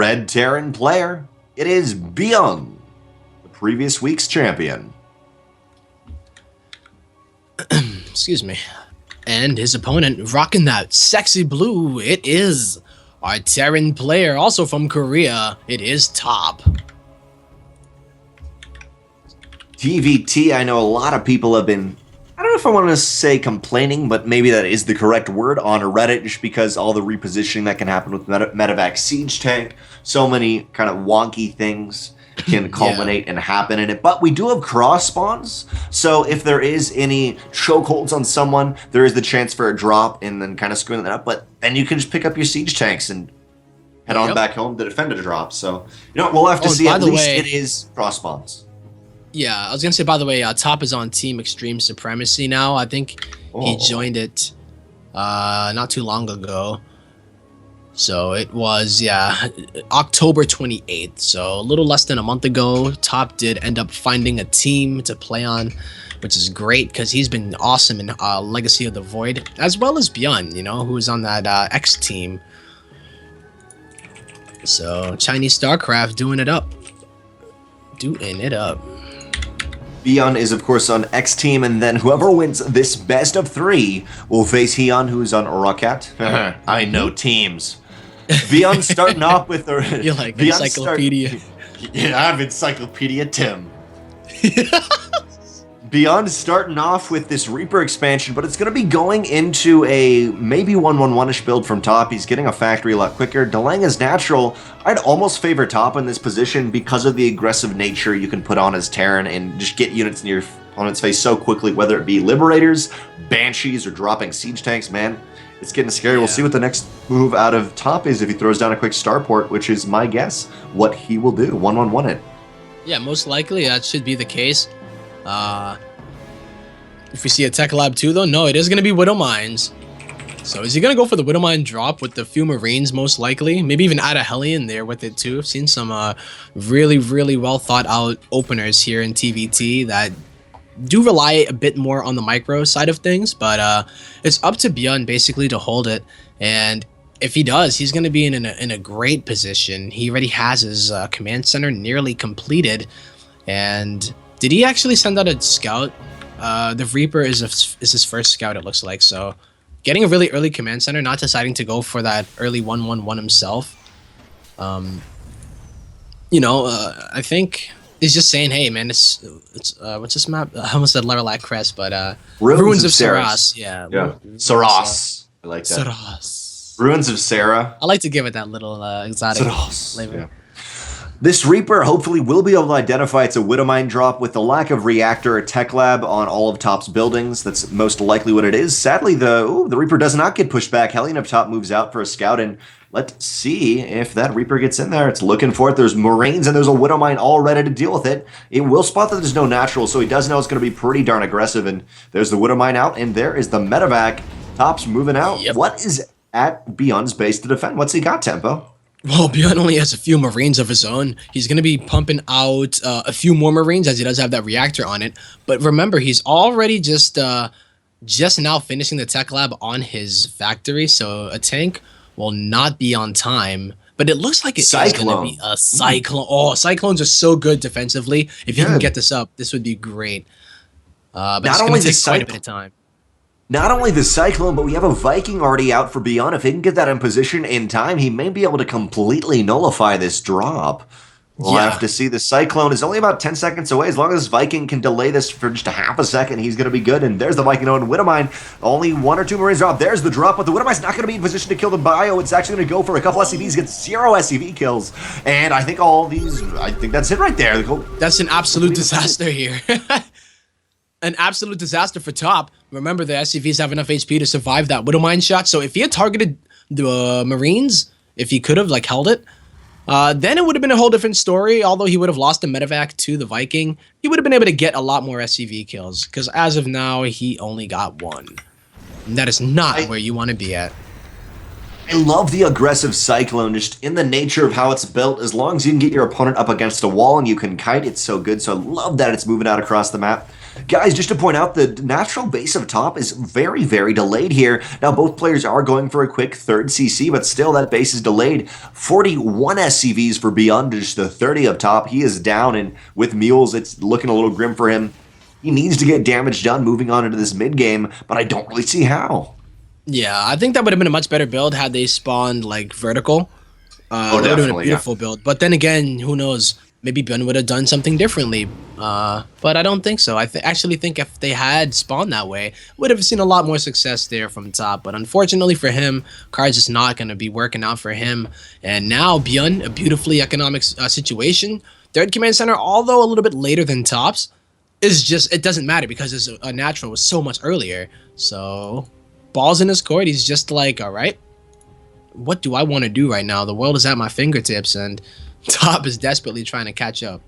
red Terran player. It is HyuN, the previous week's champion. Excuse me. And his opponent rocking that sexy blue, it is our Terran player, also from Korea. It is Top. ZvT, I know a lot of people have been, I don't know if I want to say complaining, but maybe that is the correct word, on Reddit, just because all the repositioning that can happen with Medevac Siege Tank, so many kind of wonky things can culminate and happen in it. But we do have cross spawns, so if there is any chokeholds on someone, there is the chance for a drop and then kind of screwing that up. But then you can just pick up your siege tanks and head on back home to defend a drop. So, you know, we'll have to see. At least it is cross spawns. Yeah, I was gonna say, by the way, Top is on Team Extreme Supremacy now. I think he joined it not too long ago. So it was, October 28th. So a little less than a month ago, Top did end up finding a team to play on, which is great because he's been awesome in Legacy of the Void, as well as HyuN, you know, who was on that X team. So Chinese StarCraft doing it up. Doing it up. HyuN is, of course, on X team, and then whoever wins this best of 3 will face HyuN, who's on Rocket. I know teams. HyuN starting off with the... You're like encyclopedia. Yeah, I'm Encyclopedia Tim. HyuN starting off with this Reaper expansion, but it's going to be going into a maybe 1-1-1-ish build from Top. He's getting a factory a lot quicker. Delang is natural. I'd almost favor Top in this position because of the aggressive nature you can put on as Terran and just get units in your opponent's face so quickly, whether it be Liberators, Banshees, or dropping Siege Tanks, man. It's getting scary. Yeah. We'll see what the next move out of Top is if he throws down a quick starport, which is my guess what he will do. 1-1-1 it. Yeah, most likely that should be the case. If we see a Tech Lab 2, though, no, it is going to be Widow Mines. So is he going to go for the Widow Mine drop with the few Marines, most likely? Maybe even add a Heli in there with it, too. I've seen some really, really well thought out openers here in TVT that do rely a bit more on the micro side of things, but it's up to HyuN basically to hold it. And if he does, he's going to be in a great position. He already has his command center nearly completed. And did he actually send out a scout? The Reaper is his first scout, it looks like. So getting a really early command center, not deciding to go for that early 1-1-1 himself. You know, I think he's just saying, hey man, it's what's this map? I almost said Laralac Crest, but Ruins of Saras. Yeah. Saras. I like that. Saras. Ruins of Sarah. I like to give it that little exotic flavor. Yeah. This Reaper hopefully will be able to identify it's a Widow Mine drop. With the lack of reactor or tech lab on all of Top's buildings, that's most likely what it is. Sadly, the Reaper does not get pushed back. Hellion up top moves out for a scout, and let's see if that Reaper gets in there. It's looking for it. There's Marines, and there's a Widow Mine all ready to deal with it. It will spot that there's no natural, so he does know it's going to be pretty darn aggressive, and there's the Widow Mine out, and there is the Medevac. Top's moving out. Yep. What is at HyuN's base to defend? What's he got, Tempo? Well, HyuN only has a few Marines of his own. He's going to be pumping out a few more Marines as he does have that reactor on it. But remember, he's already just now finishing the tech lab on his factory, so a tank will not be on time. But it looks like it's going to be a Cyclone. Oh, Cyclones are so good defensively. If you can get this up, this would be great. But it's going to take quite a bit of time. Not only the Cyclone, but we have a Viking already out for HyuN. If he can get that in position in time, he may be able to completely nullify this drop. We'll have to see. The Cyclone is only about 10 seconds away. As long as Viking can delay this for just a half a second, he's going to be good. And there's the Viking on Widow Mine. Only 1 or 2 Marines drop. There's the drop, but the Widow Mine's not going to be in position to kill the bio. It's actually going to go for a couple SCVs, get 0 SCV kills. And I think that's it right there. That's an absolute disaster here. An absolute disaster for Top. Remember, the SCVs have enough HP to survive that Widow Mine shot. So if he had targeted the Marines, if he could have held it, then it would have been a whole different story. Although he would have lost the Medevac to the Viking, he would have been able to get a lot more SCV kills. Because as of now, he only got 1. And that is not where you want to be at. I love the aggressive Cyclone, just in the nature of how it's built. As long as you can get your opponent up against a wall and you can kite, it's so good. So I love that it's moving out across the map. Guys, just to point out, the natural base of top is very, very delayed here. Now, both players are going for a quick third CC, but still that base is delayed. 41 SCVs for Beyond, just the 30 of top. He is down, and with Mules, it's looking a little grim for him. He needs to get damage done moving on into this mid game, but I don't really see how. Yeah, I think that would have been a much better build had they spawned like vertical. That would have been a beautiful build. But then again, who knows? Maybe Ben would have done something differently. But I don't think so. I actually think if they had spawned that way, would have seen a lot more success there from top. But unfortunately for him, card's just not going to be working out for him. And now Byun, a beautifully economic situation. Third command center, although a little bit later than tops, is just, it doesn't matter because his natural was so much earlier. So balls in his court, he's just like, all right, what do I want to do right now? The world is at my fingertips, and top is desperately trying to catch up.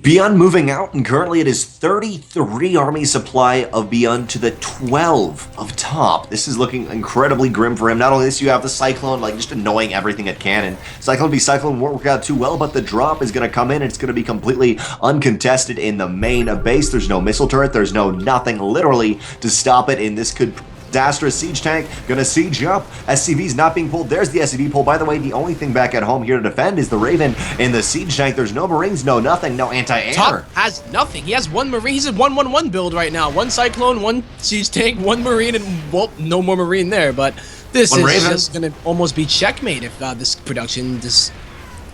Beyond moving out, and currently it is 33 army supply of Beyond to the 12 of top. This is looking incredibly grim for him. Not only this, you have the Cyclone, like, just annoying everything it can, and Cyclone v Cyclone won't work out too well, but the drop is going to come in, and it's going to be completely uncontested in the main base. There's no missile turret, there's no nothing, literally, to stop it, and this could... disastrous siege tank, gonna siege up. SCV's not being pulled. There's the SCV pull. By the way, the only thing back at home here to defend is the Raven in the siege tank. There's no Marines, no nothing, no anti-air. Top has nothing. He has one Marine. He's a 1-1-1 build right now. One Cyclone, one siege tank, one Marine, and well, no more Marine there. But this is just gonna almost be checkmate if this production just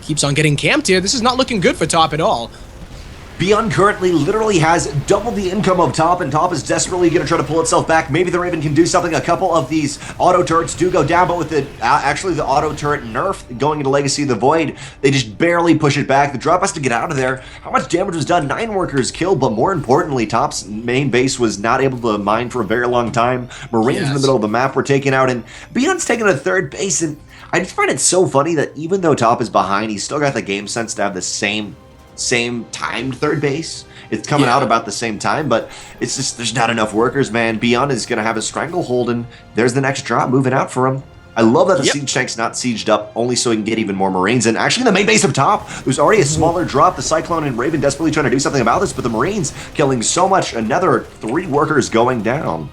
keeps on getting camped here. This is not looking good for top at all. Beyond currently literally has double the income of top, and top is desperately going to try to pull itself back. Maybe the Raven can do something. A couple of these auto turrets do go down, but with the actually the auto turret nerf going into Legacy of the Void, they just barely push it back. The drop has to get out of there. How much damage was done? 9 workers killed, but more importantly, top's main base was not able to mine for a very long time. Marines in the middle of the map were taken out, and Beyond's taking a third base, and I just find it so funny that even though top is behind, he's still got the game sense to have the same timed third base. It's coming out about the same time, but it's just there's not enough workers, man. Beyond is gonna have a stranglehold, and there's the next drop moving out for him. I love that the siege tank's not sieged up, only so he can get even more Marines. And actually, the main base up top, there's already a smaller drop. The Cyclone and Raven desperately trying to do something about this, but the Marines killing so much. Another 3 workers going down.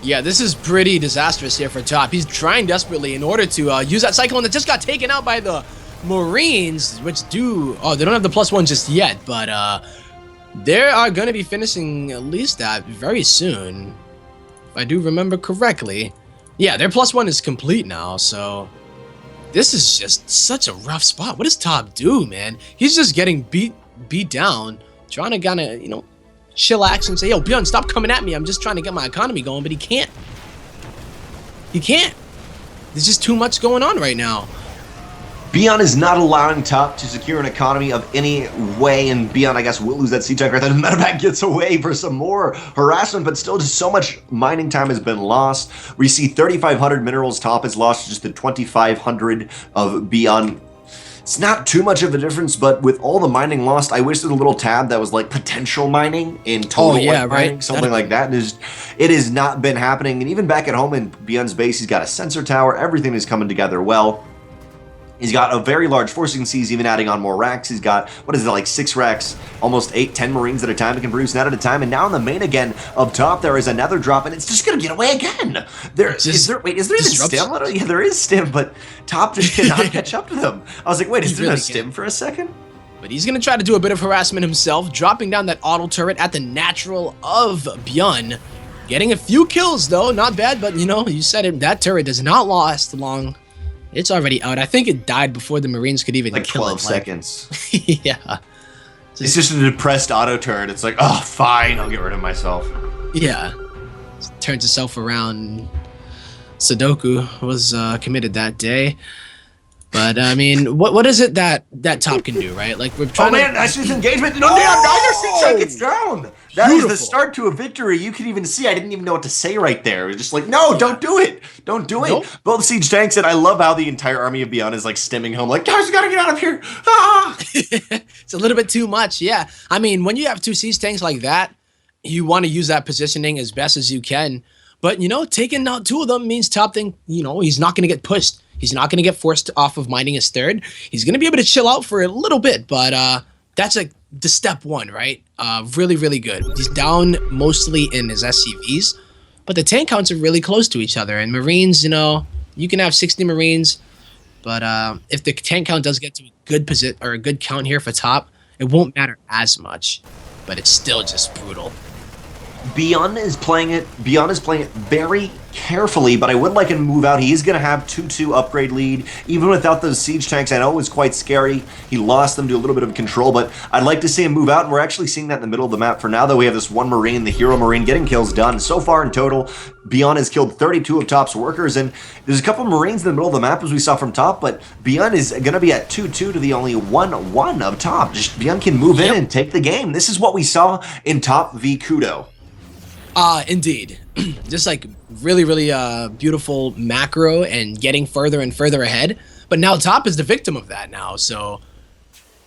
Yeah, this is pretty disastrous here for top. He's trying desperately in order to use that Cyclone that just got taken out by the Marines, which do... Oh, they don't have the +1 just yet, but they are going to be finishing at least that very soon. If I do remember correctly. Yeah, their +1 is complete now, so... This is just such a rough spot. What does top do, man? He's just getting beat down, trying to kind of, you know, chillax and say, yo, Bjorn, stop coming at me. I'm just trying to get my economy going, but he can't. He can't. There's just too much going on right now. Beyond is not allowing top to secure an economy of any way, and Beyond, I guess, will lose that siege tank right there. The medevac gets away for some more harassment, but still just so much mining time has been lost. We see 3,500 minerals, top has lost just the 2,500 of Beyond. It's not too much of a difference, but with all the mining lost, I wish there was a little tab that was like potential mining in total mining, something like that. It has not been happening, and even back at home in Beyond's base, he's got a sensor tower. Everything is coming together well. He's got a very large force. You can see he's even adding on more racks. He's got, what is it, like 6 racks, almost 8, 10 Marines at a time. He can produce that at a time. And now in the main again, up top, there is another drop, and it's just going to get away again. Is there even stim? Yeah, there is stim, but top just cannot catch up to them. I was like, wait, is there no stim for a second? But he's going to try to do a bit of harassment himself, dropping down that auto turret at the natural of Byun. Getting a few kills, though. Not bad, but, you know, you said it. That turret does not last long. It's already out. I think it died before the Marines could even kill it. 12 seconds. Yeah. It's just a depressed auto turret. It's like, oh, fine, I'll get rid of myself. Yeah. Turns itself around. Sudoku was committed that day. But, I mean, what is it that top can do, right? Like, we're trying that's his engagement. No, neither siege tank gets down. That is the start to a victory. You can even see, I didn't even know what to say right there. It was just like, no, don't do it. Don't do it. Nope. Both siege tanks, and I love how the entire army of Beyond is like stemming home, like, guys, we gotta get out of here. Ah! It's a little bit too much, yeah. I mean, when you have 2 siege tanks like that, you want to use that positioning as best as you can. But, you know, taking out 2 of them means top thing, you know, he's not going to get pushed. He's not going to get forced off of mining his third. He's going to be able to chill out for a little bit, but that's a the step one, right? Really, really good. He's down mostly in his SCVs, but the tank counts are really close to each other. And Marines, you know, you can have 60 Marines, but if the tank count does get to a good position or a good count here for top, it won't matter as much, but it's still just brutal. HyuN is playing it very carefully, but I would like him to move out. He is going to have 2-2 upgrade lead. Even without those siege tanks, I know it was quite scary. He lost them to a little bit of control, but I'd like to see him move out, and we're actually seeing that in the middle of the map. For now, though, we have this one Marine, the Hero Marine, getting kills done. So far in total, HyuN has killed 32 of Top's workers, and there's a couple Marines in the middle of the map, as we saw from Top, but HyuN is going to be at 2-2 to the only 1-1 of Top. Just HyuN can move in and take the game. This is what we saw in Top v Kudo. Indeed. Just like really, really beautiful macro and getting further and further ahead. But now Top is the victim of that now. So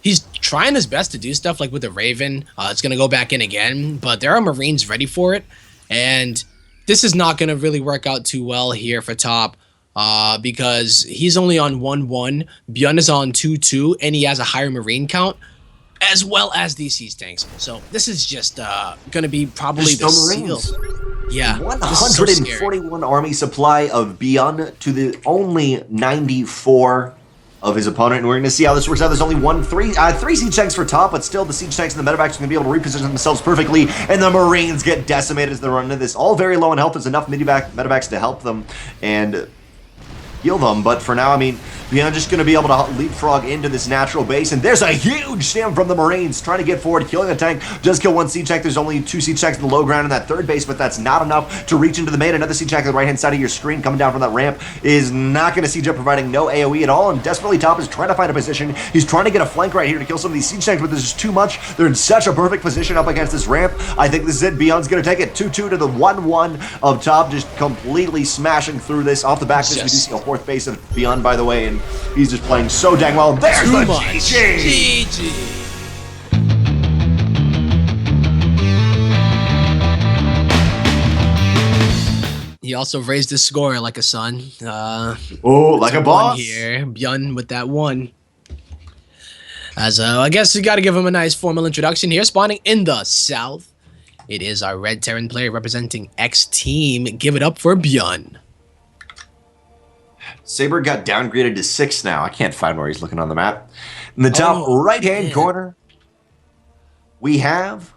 he's trying his best to do stuff like with the Raven. It's going to go back in again, but there are Marines ready for it. And this is not going to really work out too well here for Top because he's only on 1-1. HyuN is on 2-2, and he has a higher Marine count, as well as these siege tanks. So this is just going to be probably the seal. Yeah. 141 army supply of HyuN to the only 94 of his opponent. And we're going to see how this works out. There's only three siege tanks for Top, but still the siege tanks and the medevacs are going to be able to reposition themselves perfectly. And the Marines get decimated as they run into this. All very low in health. There's enough medevacs to help them and heal them, but for now, I mean, HyuN just going to be able to leapfrog into this natural base, and there's a huge stand from the Marines trying to get forward, killing a tank. Does kill one siege tank. There's only 2 siege tanks in the low ground in that third base, but that's not enough to reach into the main. Another siege tank on the right-hand side of your screen coming down from that ramp is not going to siege up, providing no AoE at all, and desperately Top is trying to find a position. He's trying to get a flank right here to kill some of these siege tanks, but there's just too much. They're in such a perfect position up against this ramp. I think this is it. HyuN's going to take it 2-2 to the 1-1 of Top, just completely smashing through this. Off the back of this, we do see a 4th base of HyuN, by the way, and he's just playing so dang well. There's the GG! GG! He also raised his score like a son. Like a boss here. HyuN with that 1. As I guess we got to give him a nice formal introduction here. Spawning in the south, it is our Red Terran player representing X Team. Give it up for HyuN. Saber got downgraded to 6 now. I can't find where he's looking on the map. In the top right-hand corner, we have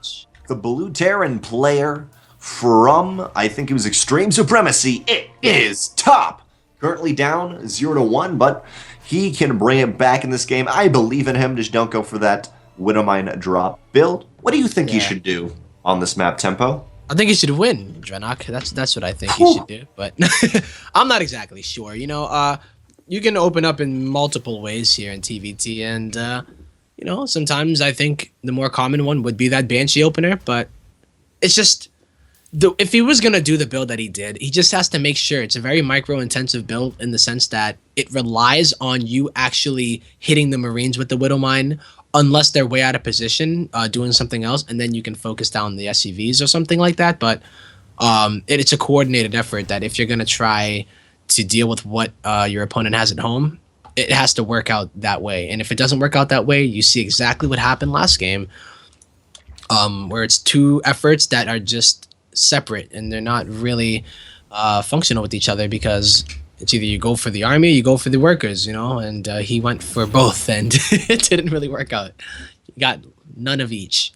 the Blue Terran player from, I think it was Extreme Supremacy. It is Top. Currently down 0-1, but he can bring it back in this game. I believe in him. Just don't go for that Widowmine drop build. What do you think he should do on this map, Tempo? I think he should win, Drenok. That's what I think he should do. But I'm not exactly sure. You know, you can open up in multiple ways here in TVT, and you know, sometimes I think the more common one would be that Banshee opener. But it's just if he was gonna do the build that he did, he just has to make sure it's a very micro-intensive build in the sense that it relies on you actually hitting the Marines with the Widowmine, unless they're way out of position, doing something else, and then you can focus down the SCVs or something like that. But it's a coordinated effort that if you're going to try to deal with what your opponent has at home, it has to work out that way. And if it doesn't work out that way, you see exactly what happened last game, where it's 2 efforts that are just separate, and they're not really functional with each other because it's either you go for the army or you go for the workers, you know, and he went for both, and it didn't really work out. He got none of each.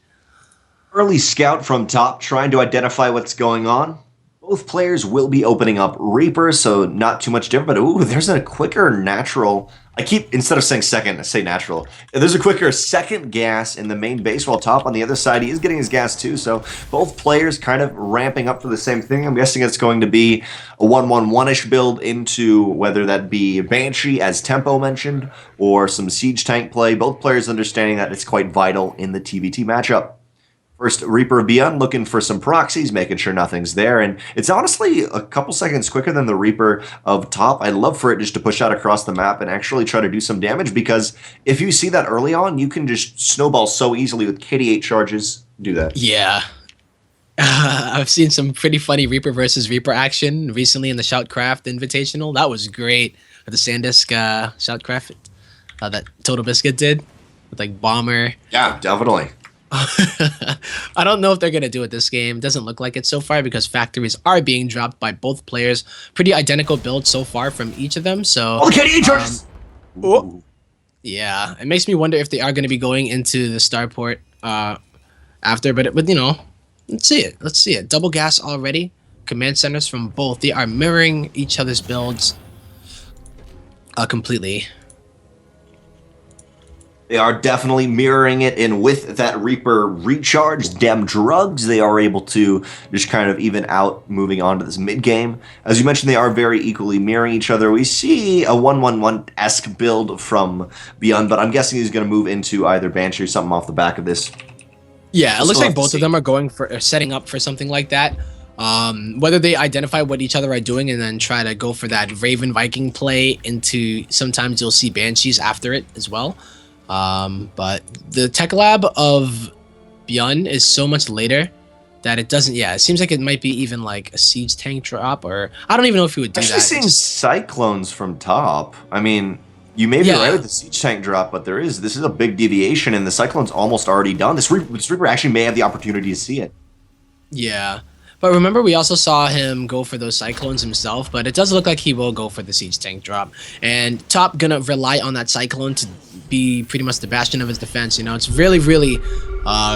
Early scout from Top trying to identify what's going on. Both players will be opening up Reaper, so not too much different, but ooh, there's a quicker natural. Instead of saying second, I say natural. There's a quicker second gas in the main base, while Top on the other side, he is getting his gas too, so both players kind of ramping up for the same thing. I'm guessing it's going to be a 1-1-1-ish build into whether that be Banshee, as Tempo mentioned, or some Siege Tank play. Both players understanding that it's quite vital in the TVT matchup. First, Reaper of HyuN looking for some proxies, making sure nothing's there, and it's honestly a couple seconds quicker than the Reaper of Top. I'd love for it just to push out across the map and actually try to do some damage, because if you see that early on, you can just snowball so easily with KD8 charges. Do that. Yeah. I've seen some pretty funny Reaper versus Reaper action recently in the Shoutcraft Invitational. That was great. The Sandisk Shoutcraft that Total Biscuit did with like Bomber. Yeah, definitely. I don't know if they're gonna do it this game. Doesn't look like it so far because factories are being dropped by both players. Pretty identical builds so far from each of them. So Oh, the KDA charges! oh, yeah, it makes me wonder if they are gonna be going into the starport after. But you know, let's see it. Let's see it. Double gas already. Command centers from both. They are mirroring each other's builds completely. They are definitely mirroring it, and with that Reaper recharge, dem drugs, they are able to just kind of even out moving on to this mid game. As you mentioned, they are very equally mirroring each other. We see a 1-1-1-esque build from HyuN, but I'm guessing he's going to move into either Banshee or something off the back of this. Yeah, it looks like both of them are going for setting up for something like that. Whether they identify what each other are doing and then try to go for that Raven Viking play into, sometimes you'll see Banshees after it as well. But the tech lab of HyuN is so much later that it doesn't, yeah, it seems like it might be even like a siege tank drop, or I don't even know if he would do Actually that. seeing cyclones from top. I mean, you may be right with the siege tank drop, but this is a big deviation, and the cyclone's almost already done. This Reaper actually may have the opportunity to see it. Yeah. But remember, we also saw him go for those cyclones himself, but it does look like he will go for the siege tank drop. And top gonna rely on that cyclone to be pretty much the bastion of his defense. You know, it's really, really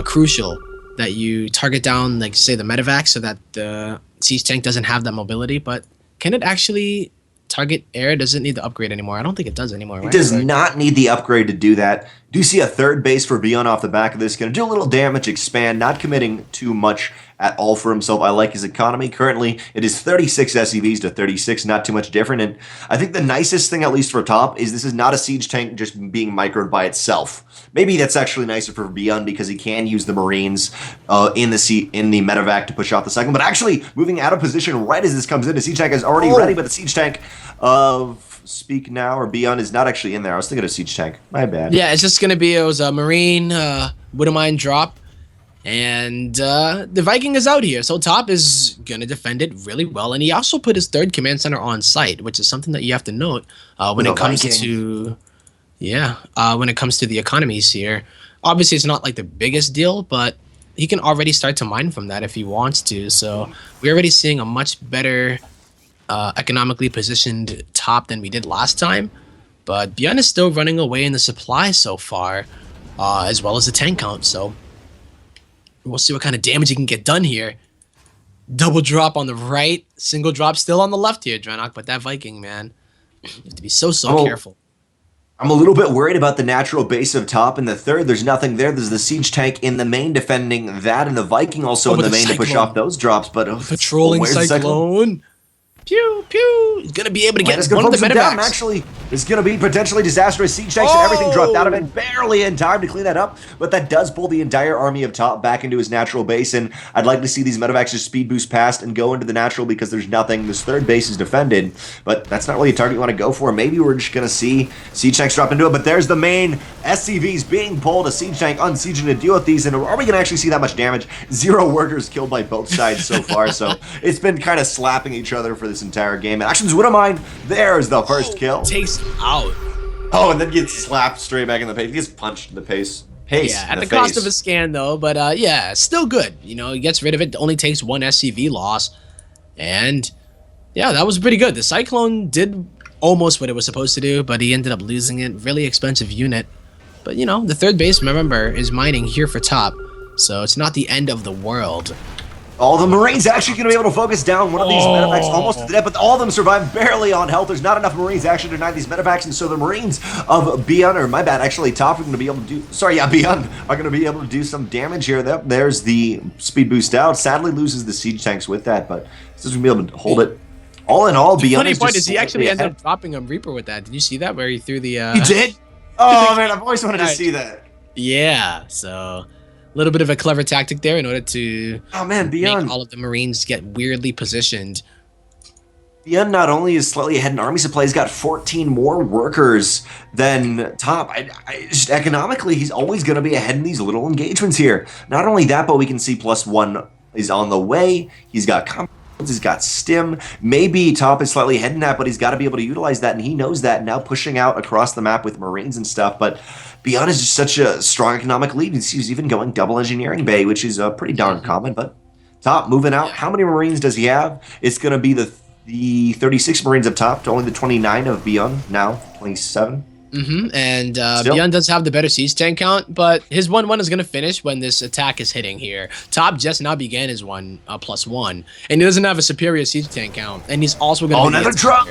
crucial that you target down, like, say, the medevac so that the siege tank doesn't have that mobility. But can it actually target air? Does it need the upgrade anymore? I don't think it does anymore, right? It does not need the upgrade to do that. Do see a third base for HyuN off the back of this. Going to do a little damage, expand, not committing too much at all for himself. I like his economy. Currently, it is 36 SCVs to 36, not too much different. And I think the nicest thing, at least for top, is this is not a siege tank just being microed by itself. Maybe that's actually nicer for HyuN because he can use the Marines in the medevac to push off the cyclone. But actually, moving out of position right as this comes in, the siege tank is already ready, but the siege tank of Speak Now or HyuN is not actually in there. I was thinking of siege tank. My bad. Yeah, it's just gonna be it was a Marine Widowmine drop, and the Viking is out here, so top is gonna defend it really well. And he also put his third command center on site, which is something that you have to note when it comes to when it comes to the economies here. Obviously, it's not like the biggest deal, but he can already start to mine from that if he wants to. So we're already seeing a much better economically positioned top than we did last time. But HyuN is still running away in the supply so far, as well as the tank count. So we'll see what kind of damage he can get done here. Double drop on the right, single drop still on the left here, Drenok. But that Viking, man, you have to be so careful. I'm a little bit worried about the natural base of top in the third. There's nothing there. There's the siege tank in the main defending that, and the Viking also in the main to push off those drops. But patrolling cyclone. Pew, pew. He's going to be able to get one of the medevacs. Actually, it's going to be potentially disastrous. Siege tanks and everything dropped out of it. Barely in time to clean that up. But that does pull the entire army of top back into his natural base. And I'd like to see these medevacs just speed boost past and go into the natural because there's nothing. This third base is defended. But that's not really a target you want to go for. Maybe we're just going to see siege tanks drop into it. But there's the main SCVs being pulled. A siege tank unsieging to deal with these. And are we going to actually see that much damage? 0 workers killed by both sides so far. So it's been kind of slapping each other for this entire game. And Actions Widowmine, there's the first kill. Takes out. Oh, and then gets slapped straight back in the face. He gets punched in the face. Yeah, at the cost of a scan though, but yeah, still good. You know, he gets rid of it, only takes 1 SCV loss. And yeah, that was pretty good. The Cyclone did almost what it was supposed to do, but he ended up losing it. Really expensive unit. But you know, the third base, remember, is mining here for top. So it's not the end of the world. All the Marines actually going to be able to focus down one of these medevacs almost to death, but all of them survive barely on health. There's not enough Marines actually to deny these medevacs, and so the Marines of HyuN, or my bad, actually top are going to be able to do, HyuN are going to be able to do some damage here. There's the speed boost out. Sadly loses the siege tanks with that, but this is going to be able to hold it. All in all, HyuN funny is point just is he actually ended up dropping a Reaper with that. Did you see that where he threw the... He did? Oh man, I've always wanted to see that. Yeah, so... a little bit of a clever tactic there in order to make all of the Marines get weirdly positioned. HyuN not only is slightly ahead in army supply, he's got 14 more workers than top. Just economically, he's always going to be ahead in these little engagements here. Not only that, but we can see +1 is on the way. He's got He's got stim. Maybe Top is slightly ahead in that, but he's got to be able to utilize that, and he knows that. Now pushing out across the map with Marines and stuff, but Beyond is just such a strong economic lead. He's even going double engineering bay, which is pretty darn common, but Top moving out. How many Marines does he have? It's going to be the 36 Marines up top to only the 29 of Beyond now, 27. And Beyond does have the better siege tank count, but his 1-1 is going to finish when this attack is hitting here. Top just now began his +1, and he doesn't have a superior siege tank count, and he's also going to another drop.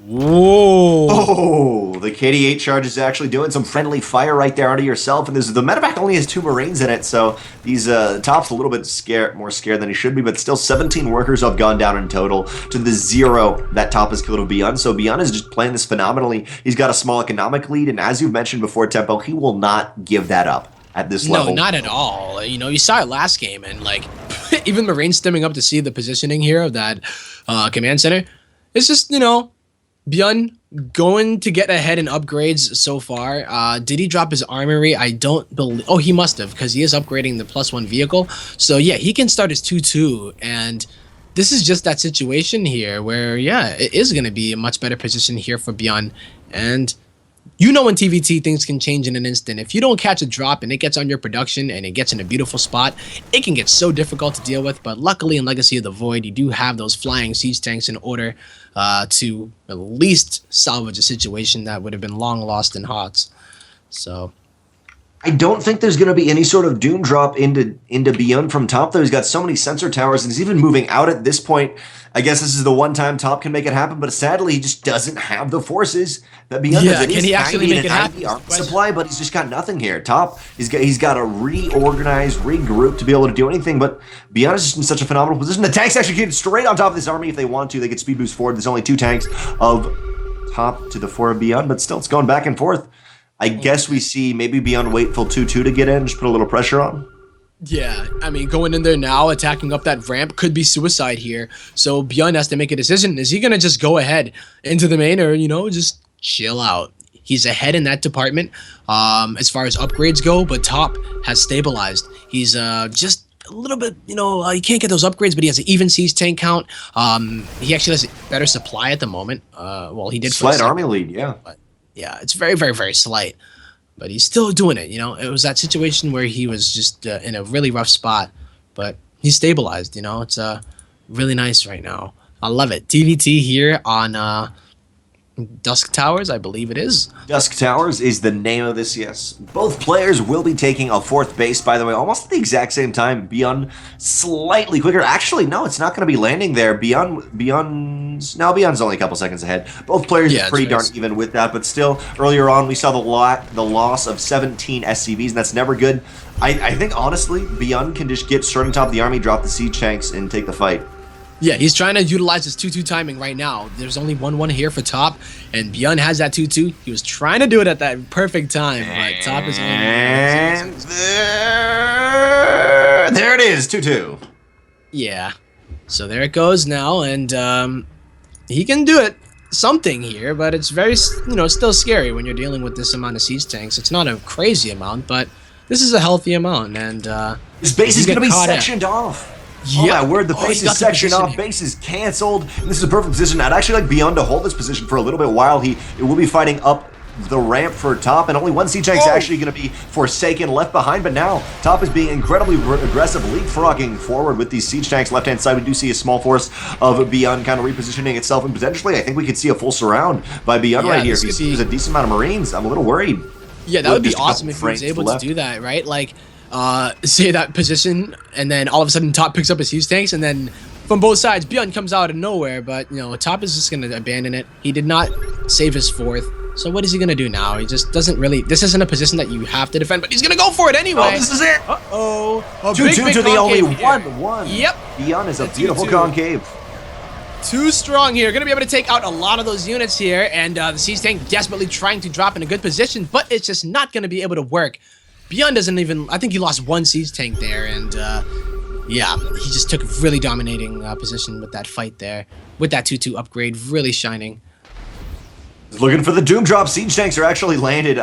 Whoa! Oh, the KD8 charge is actually doing some friendly fire right there onto yourself, and the medevac only has 2 Marines in it, so these Top's a little bit more scared than he should be, but still 17 workers have gone down in total to the 0 that Top has killed of Beyond. So Beyond is just playing this phenomenally. He's got a small economic lead, and as you've mentioned before, Tempo, he will not give that up at this level. No, not at all. You know, you saw it last game, and like even Marines stemming up to see the positioning here of that command center. It's just, you know, Beyond going to get ahead in upgrades so far. Did he drop his armory? I don't believe. Oh, he must have, because he is upgrading the +1 vehicle. So yeah, he can start his 2-2, and this is just that situation here where, yeah, it is going to be a much better position here for Beyond. And you know when TVT things can change in an instant. If you don't catch a drop and it gets on your production and it gets in a beautiful spot, it can get so difficult to deal with. But luckily in Legacy of the Void, you do have those flying siege tanks in order to at least salvage a situation that would have been long lost in HOTS. So I don't think there's going to be any sort of doom drop into Beyond from Top, though. He's got so many sensor towers, and he's even moving out at this point. I guess this is the one time Top can make it happen, but sadly, he just doesn't have the forces that Beyond does. Can he actually make it happen? Supply, but he's just got nothing here. Top, he's got to reorganize, regroup to be able to do anything, but Beyond is just in such a phenomenal position. The tanks actually get straight on top of this army if they want to. They get speed boost forward. There's only 2 tanks of Top to the 4 of Beyond, but still, it's going back and forth. I guess we see maybe Beyond wait for 2-2 to get in, just put a little pressure on. Yeah, I mean, going in there now, attacking up that ramp could be suicide here. So Beyond has to make a decision. Is he going to just go ahead into the main, or, you know, just chill out? He's ahead in that department as far as upgrades go, but Top has stabilized. He's just a little bit, you know, he can't get those upgrades, but he has an even siege tank count. He actually has a better supply at the moment. Well, he did slight army lead, yeah. But yeah, it's very, very, very slight. But he's still doing it, you know. It was that situation where he was just in a really rough spot, but he's stabilized, you know. It's really nice right now. I love it. TVT here on Dusk Towers, I believe it is. Dusk Towers is the name of this, yes. Both players will be taking a 4th base, by the way, almost at the exact same time. Beyond slightly quicker. Actually, no, it's not going to be landing there. Beyond's only a couple seconds ahead. Both players are pretty darn even with that, but still, earlier on, we saw the loss of 17 SCVs, and that's never good. I think, honestly, Beyond can just get straight on top of the army, drop the siege tanks, and take the fight. Yeah, he's trying to utilize his 2-2 timing right now. There's only 1-1 here for Top, and Beyond has that 2-2. He was trying to do it at that perfect time, but Top is only... And there it is, 2-2. Yeah, so there it goes now, and he can do it. Something here, but it's very, you know, still scary when you're dealing with this amount of siege tanks. It's not a crazy amount, but this is a healthy amount, and his base is going to be sectioned off. Oh my word, the base is sectioned off, base is cancelled, and this is a perfect position. I'd actually like Beyond to hold this position for a little bit while it will be fighting up the ramp for Top, and only 1 siege tank is actually going to be forsaken, left behind, but now Top is being incredibly aggressive, leapfrogging forward with these siege tanks. Left-hand side, we do see a small force of Beyond kind of repositioning itself, and potentially I think we could see a full surround by Beyond right here. There's a decent amount of Marines. I'm a little worried. Yeah, that would be awesome if he was able to do that, right? Like, say that position, and then all of a sudden Top picks up his siege tanks, and then from both sides, Beyond comes out of nowhere, but, you know, Top is just going to abandon it. He did not save his 4th, so what is he going to do now? He just doesn't really... This isn't a position that you have to defend, but he's going to go for it anyway. Oh, this is it! Uh-oh. 2-2 to the only 1-1. Yep. Beyond is a beautiful concave. Too strong here. Going to be able to take out a lot of those units here, and the siege tank desperately trying to drop in a good position, but it's just not going to be able to work. Beyond doesn't even... I think he lost 1 siege tank there, and yeah, he just took a really dominating position with that fight there. With that 2-2 upgrade, really shining. Looking for the doom drop. Siege tanks are actually landed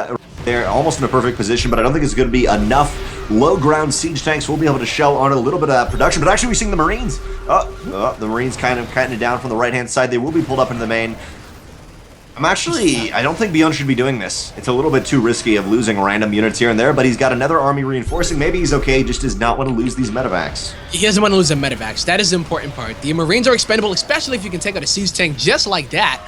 They're almost in a perfect position, but I don't think it's going to be enough. Low ground siege tanks will be able to shell on a little bit of that production, but actually we're seeing the Marines. The Marines kind of cutting it down from the right-hand side. They will be pulled up into the main. I don't think Beyond should be doing this. It's a little bit too risky of losing random units here and there, but he's got another army reinforcing. Maybe he's okay, he just does not want to lose these medevacs. He doesn't want to lose the medevacs. That is the important part. The Marines are expendable, especially if you can take out a siege tank just like that.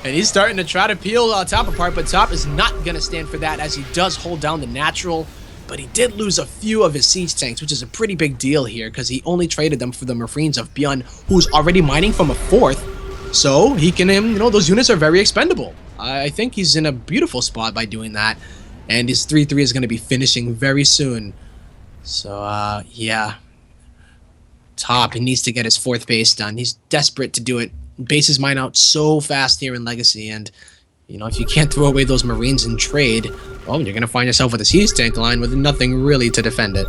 And he's starting to try to peel Top apart, but Top is not going to stand for that as he does hold down the natural. But he did lose a few of his siege tanks, which is a pretty big deal here because he only traded them for the Marines of Beyond, who's already mining from a 4th. So he can, those units are very expendable. I think he's in a beautiful spot by doing that. And his 3-3 is going to be finishing very soon. So, yeah. Top, he needs to get his 4th base done. He's desperate to do it. Bases mine out so fast here in Legacy, and if you can't throw away those Marines in trade, well, you're gonna find yourself with a siege tank line with nothing really to defend it.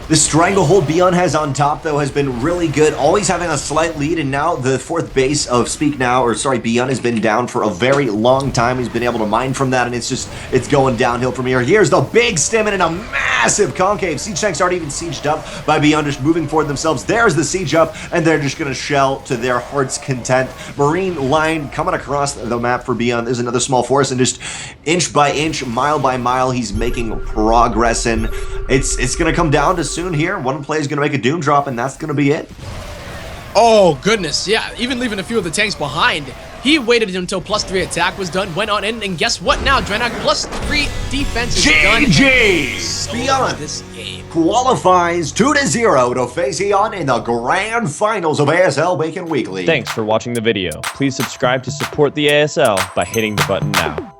The stranglehold Beyond has on top, though, has been really good, always having a slight lead, and now the 4th base of Beyond has been down for a very long time. He's been able to mine from that, and it's going downhill from here. Here's the big stim and a massive concave. Siege tanks aren't even sieged up by Beyond, just moving forward themselves. There's the siege up, and they're just going to shell to their heart's content. Marine line coming across the map for Beyond. There's another small force, and just inch by inch, mile by mile, he's making progress, and it's going to come down to soon here. One play is going to make a doom drop, and that's going to be it. Oh, goodness. Yeah, even leaving a few of the tanks behind. He waited until +3 attack was done, went on in, and guess what now? Drenak +3 defense is done. GG! Beyond this game qualifies 2-0 to face HyuN in the grand finals of ASL Weekend Weekly. Thanks for watching the video. Please subscribe to support the ASL by hitting the button now.